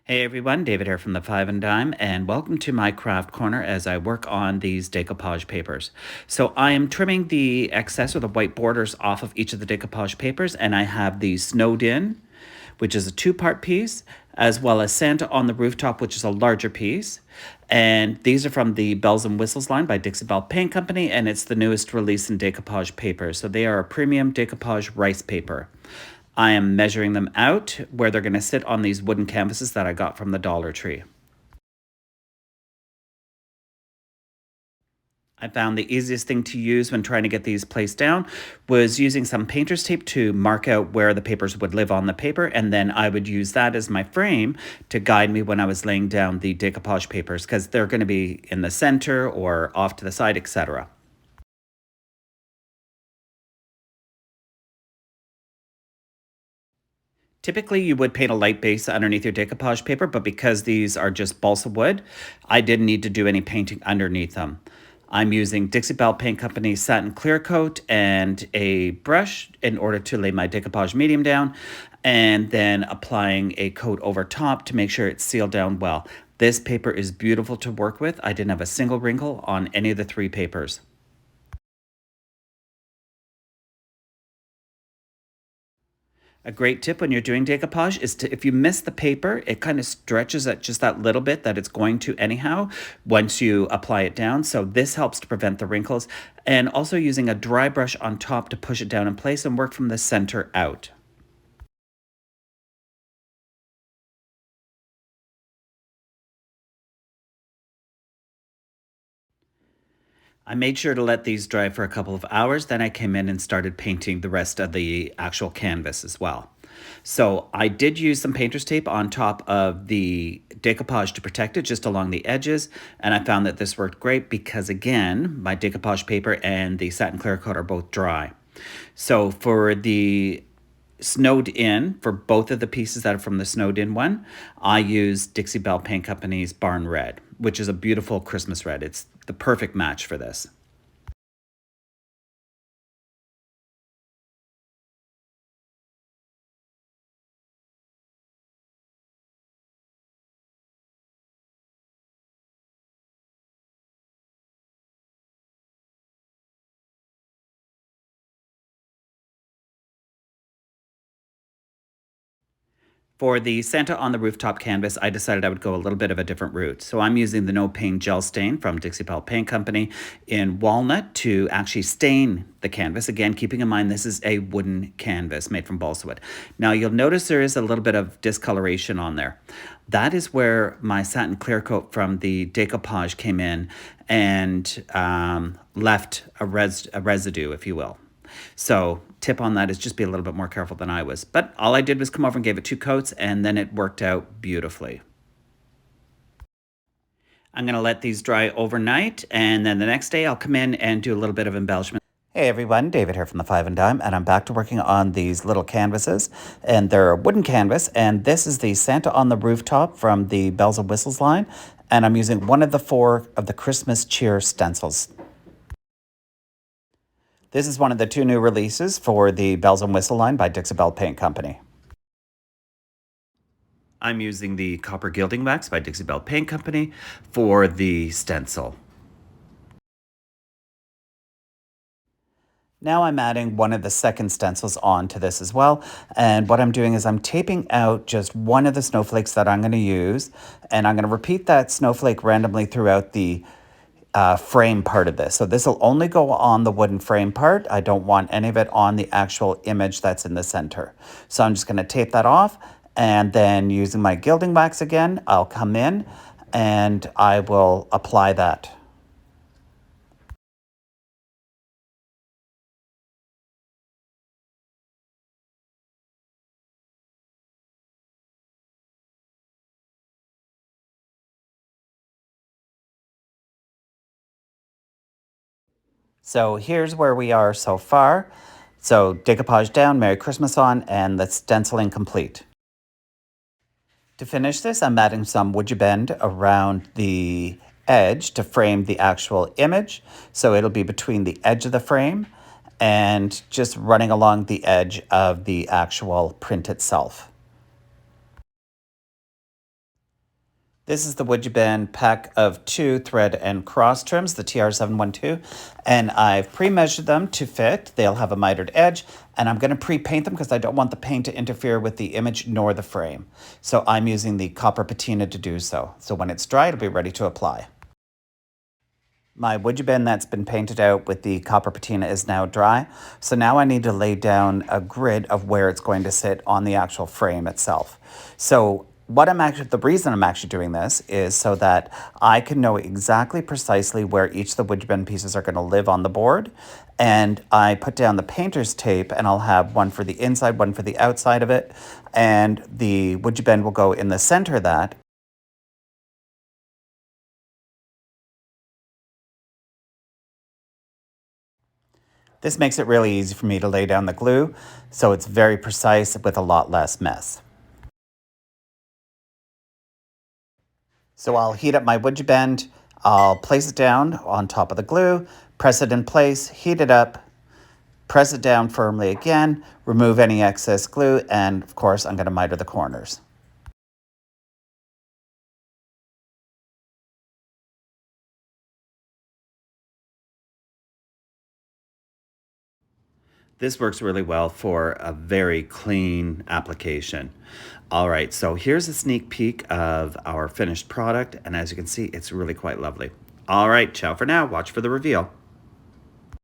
Hey everyone, David here from the Five and Dime, and welcome to my craft corner as I work on these decoupage papers. So I am trimming the excess or the white borders off of each of the decoupage papers, and I have the Snowed In, which is a two-part piece, as well as Santa on the Rooftop, which is a larger piece. And these are from the Bells and Whistles line by Dixie Belle Paint Company, and it's the newest release in decoupage paper. So they are a premium decoupage rice paper. I am measuring them out where they're going to sit on these wooden canvases that I got from the Dollar Tree. I found the easiest thing to use when trying to get these placed down was using some painter's tape to mark out where the papers would live on the paper, and then I would use that as my frame to guide me when I was laying down the decoupage papers because they're going to be in the center or off to the side, etc. Typically, you would paint a light base underneath your decoupage paper, but because these are just balsa wood, I didn't need to do any painting underneath them. I'm using Dixie Belle Paint Company Satin Clear Coat and a brush in order to lay my decoupage medium down, and then applying a coat over top to make sure it's sealed down well. This paper is beautiful to work with. I didn't have a single wrinkle on any of the three papers. A great tip when you're doing decoupage is to, if you miss the paper, it kind of stretches it just that little bit that it's going to anyhow once you apply it down. So this helps to prevent the wrinkles, and also using a dry brush on top to push it down in place and work from the center out. I made sure to let these dry for a couple of hours. Then I came in and started painting the rest of the actual canvas as well. So I did use some painter's tape on top of the decoupage to protect it just along the edges. And I found that this worked great because, again, my decoupage paper and the satin clear coat are both dry. So for the Snowed In, for both of the pieces that are from the Snowed In one, I used Dixie Belle Paint Company's Barn Red, which is a beautiful Christmas red. It's the perfect match for this. For the Santa on the Rooftop canvas, I decided I would go a little bit of a different route. So I'm using the No Pain Gel Stain from Dixie Belle Paint Company in walnut to actually stain the canvas. Again, keeping in mind this is a wooden canvas made from balsa wood. Now you'll notice there is a little bit of discoloration on there. That is where my satin clear coat from the decoupage came in and left a residue, if you will. So tip on that is just be a little bit more careful than I was. But all I did was come over and gave it two coats, and then it worked out beautifully. I'm going to let these dry overnight, and then the next day I'll come in and do a little bit of embellishment. Hey everyone, David here from the Five and Dime, and I'm back to working on these little canvases, and they're a wooden canvas, and this is the Santa on the Rooftop from the Bells and Whistles line, and I'm using one of the four of the Christmas cheer stencils. This is one of the two new releases for the Bells and Whistle line by Dixie Belle Paint Company. I'm using the Copper Gilding Wax by Dixie Belle Paint Company for the stencil. Now I'm adding one of the second stencils onto this as well. And what I'm doing is I'm taping out just one of the snowflakes that I'm going to use. And I'm going to repeat that snowflake randomly throughout the frame part of this. So this will only go on the wooden frame part. I don't want any of it on the actual image that's in the center. So I'm just going to tape that off, and then using my gilding wax again, I'll come in and I will apply that. So here's where we are so far. So decoupage down, Merry Christmas on, and the stenciling complete. To finish this, I'm adding some wood you bend around the edge to frame the actual image. So it'll be between the edge of the frame and just running along the edge of the actual print itself. This is the Would You Bend pack of 2 thread and cross trims, the TR712, and I've pre-measured them to fit. They'll have a mitered edge, and I'm going to pre-paint them because I don't want the paint to interfere with the image nor the frame. So I'm using the copper patina to do so. So when it's dry, it'll be ready to apply. My Would You Bend that's been painted out with the copper patina is now dry. So now I need to lay down a grid of where it's going to sit on the actual frame itself. So the reason I'm actually doing this is so that I can know exactly precisely where each of the Would You Bend pieces are going to live on the board. And I put down the painter's tape, and I'll have one for the inside, one for the outside of it. And the Would You Bend will go in the center of that. This makes it really easy for me to lay down the glue, so it's very precise with a lot less mess. So I'll heat up my Would You Bend, I'll place it down on top of the glue, press it in place, heat it up, press it down firmly again, remove any excess glue, and of course I'm going to miter the corners. This works really well for a very clean application. All right, so here's a sneak peek of our finished product, and as you can see, it's really quite lovely. All right, ciao for now. Watch for the reveal.